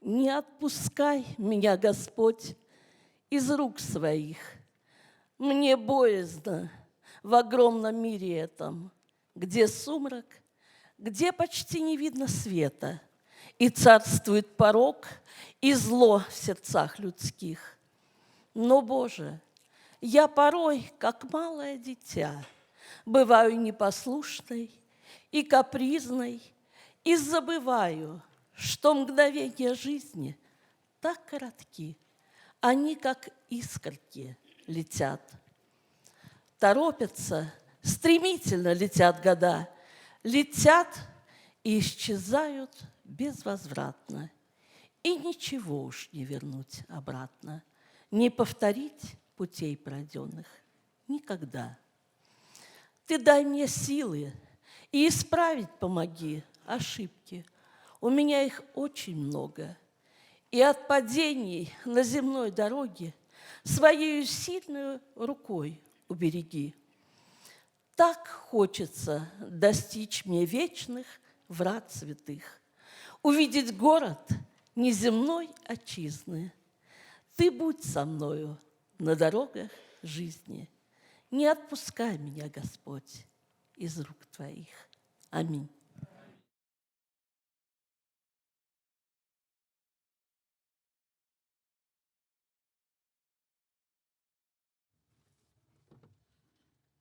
Не отпускай меня, Господь, из рук своих. Мне боязно в огромном мире этом, где сумрак, где почти не видно света, и царствует порок и зло в сердцах людских. Но, Боже, я порой, как малое дитя, бываю непослушной и капризной, и забываю, что мгновения жизни так коротки, они, как искорки, летят. Торопятся, стремительно летят года, летят и исчезают безвозвратно. И ничего уж не вернуть обратно, не повторить путей пройденных никогда. Ты дай мне силы и исправить помоги ошибки. У меня их очень много. И от падений на земной дороге своей сильной рукой убереги. Так хочется достичь мне вечных врат святых, увидеть город неземной отчизны. Ты будь со мною на дорогах жизни. Не отпускай меня, Господь, из рук Твоих. Аминь.